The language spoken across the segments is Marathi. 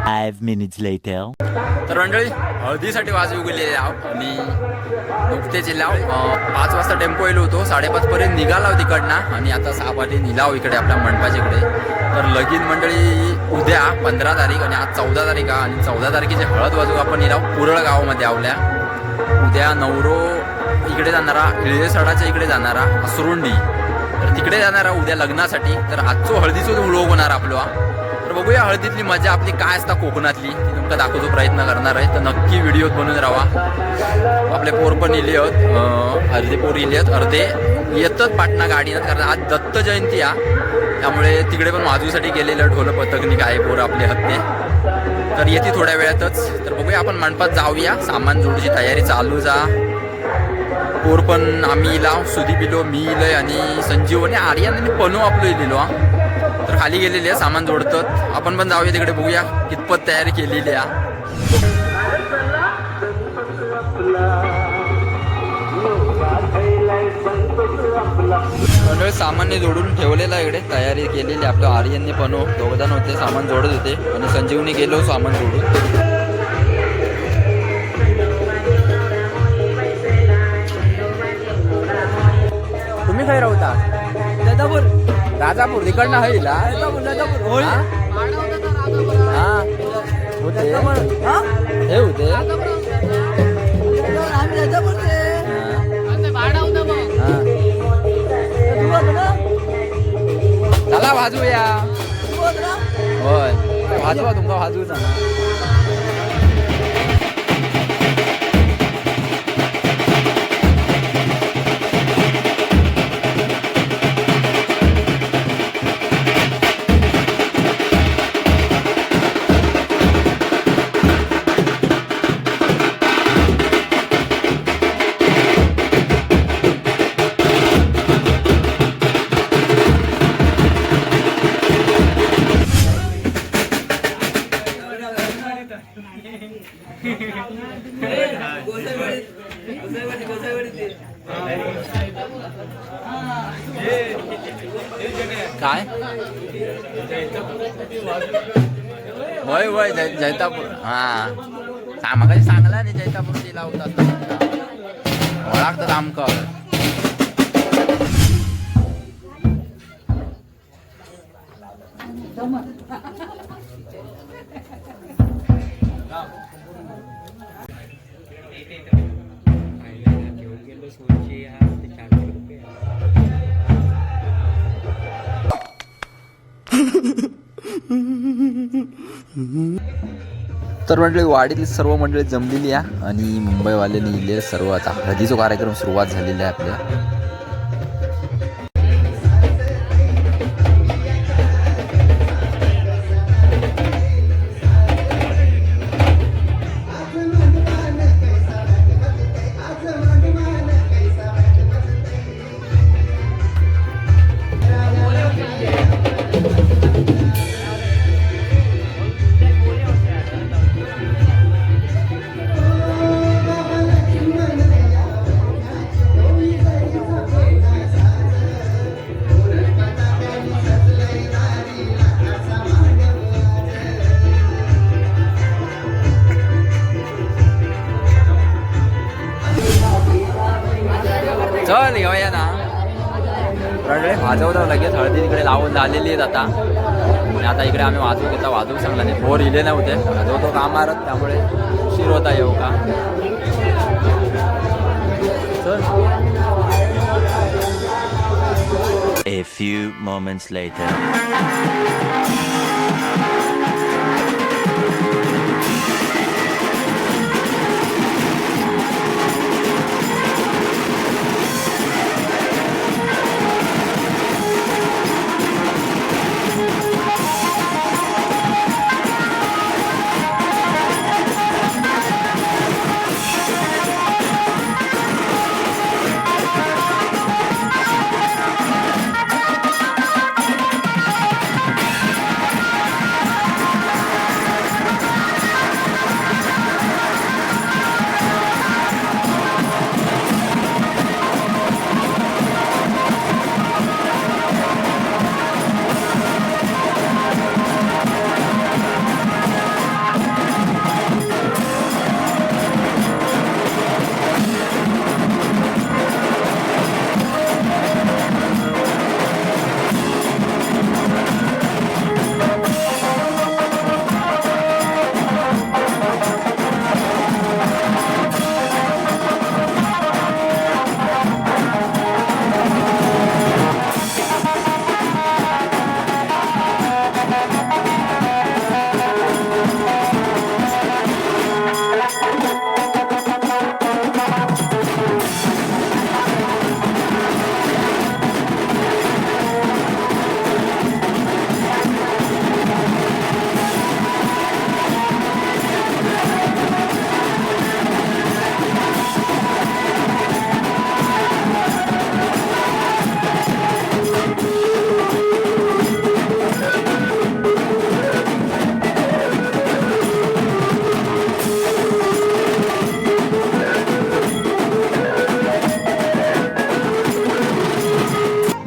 5 minutes later. तर मंडळी हळदीसाठी वाजवी गेलेले आहो आणि नुकतेच येईल 5 वाजता टेम्पो येलो होतो 5:30 पर्यंत निघाला तिकडनं आणि आता 6 वाजे निलाव इकडे आपल्या मंडपाच्या इकडे. तर लगीन मंडळी उद्या 15 तारीख आणि आज 14 तारीख आणि 14 तारखेचे हळद वाजू आपण निलाव पुरळ गावामध्ये आवल्या. उद्या नवरो इकडे जाणारा इळेसडाच्या इकडे जाणारा असरुंडी तर तिकडे जाणारा उद्या लग्नासाठी. तर आजचो हळदीचो व्लॉग होणार आपला. तर बघूया हळदीतली मजा आपली काय असता कोकणातली ती तुमका दाखवतो प्रयत्न करणार आहे. तर नक्की व्हिडिओत बनवून राहा. आपले पोर पण इले आहेत अर्धे पोर इले आहेत अर्धे येतात पाटणा गाडीनं कारण आज दत्त जयंती आहे त्यामुळे तिकडे पण वाजूसाठी गेलेलं ढोल पथकनी काय पोर आपले हत्ते तर येते थोड्या वेळातच. तर बघूया आपण मंडपात जाऊया. सामान जोडूची तयारी चालू जा. पोर पण आम्ही इलाव सुदीप इलो मी इलय आणि संजीव आणि आर्यन आणि पनो आपलं इलेलो तर खाली गेलेली आहे सामान जोडतात. आपण पण जाऊया तिकडे बघूया कितपत तयारी केलेली आहे. मंडळ सामान्य जोडून ठेवलेलं आहे इकडे तयारी केलेली आपलं आर्यनने पनो दोघजण होते सामान जोडत होते आणि संजीवनी गेलो सामान जोडून. तुम्ही काय राहता राजापूर तिकडनं आहे हे होते चला वाजूया होय वाजवा तुमका वाजूचा काय वय वय जैतापूर हा मग सांगला नाही जैतापूर दिला होता ओळखतात आमकां तर मंडळी वाडीतली सर्व मंडळी जमलेली आहे आणि मुंबईवाल्यांनी इले सर्व आता हळदीचा कार्यक्रम सुरुवात झालेला आहे आपल्या चल घेऊया ना वाजवतो लगेच हळदी इकडे लावून झालेली आहेत आता आणि आता इकडे आम्ही वाजवू सांगला नाही फोर इले नव्हते वाजवतो कामारत त्यामुळे उशीर होता येऊ का A few moments later.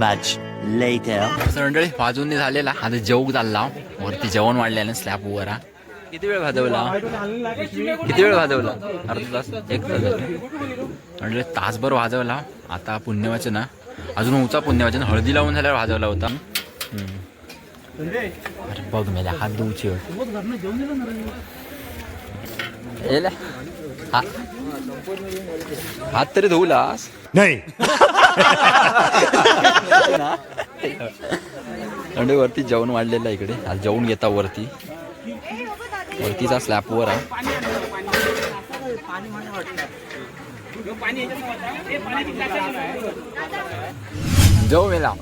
Much later. मंडळी वाजून झालेला आता जेवू चालला वरती जेवण वाढल्याने स्लॅब वर किती वेळ भाजवला अर्धा तास एक तास म्हणजे तासभर वाजवला आता पुण्यवाचन अजून उचा पुण्यवाचन हळदी लावून झाल्यावर वाजवला होता अरे बघ मेला हात धुवची हात तरी धुवलास नाही आणि वरती जेवण वाढलेलं आहे इकडे आज जेवण घेता वरतीचा स्लॅब वर आहे जेव मेला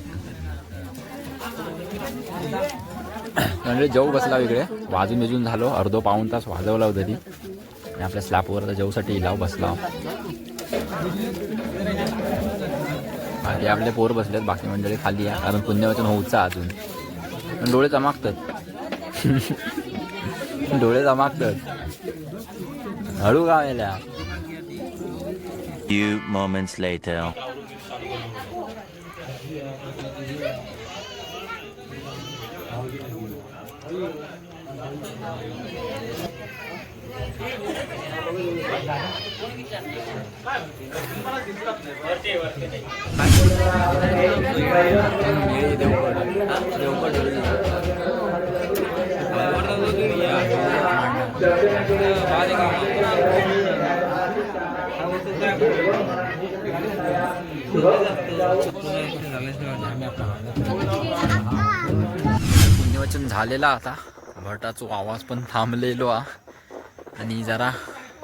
म्हणजे जेव बसला इकडे वाजून झालो अर्धो पाऊण तास वाजवला होता तरी आणि आपल्या स्लॅबवर जेवसाठी इलाव बसला बाकी आपले पोर बसलेत बाकी मंडळी खाली आहे कारण पुण्यवचन होऊचा अजून डोळे चमाकतात हळू गावायला. Few moments later. पुण्यवचन झालेला आता. भटाचा आवाज पण थांबलेलो हा. आणि जरा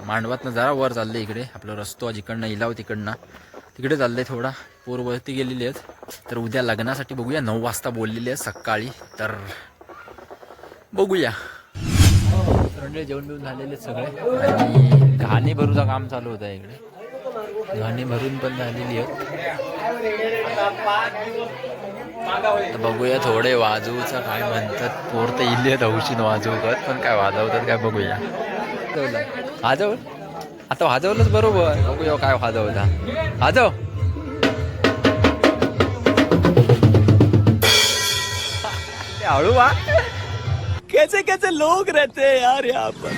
मांडवातनं जरा वर चाललंय इकडे. आपला रस्तो जिकडनं इलाव तिकडनं तिकडे चाललंय. थोडा पूर्ववरती गेलेली आहेत. तर उद्या लग्नासाठी बघूया. 9 वाजता बोललेली आहे सकाळी. तर बघूया. जेवण बिवून झालेले सगळे. आणि घाणी भरूचं काम चालू होतं इकडे. घाणी भरून पण झालेली आहेत. तर बघूया थोडे वाजवूचं काय म्हणतात. पोर तर इले हौशीन वाजवतात पण काय वाजवतात काय बघूया. वाजव आता वाजवलंच बरोबर. बघूया काय वाजवता. वाजव. हळू वा. कैसे कैसे लोग रहते हैं यार यहाँ पर.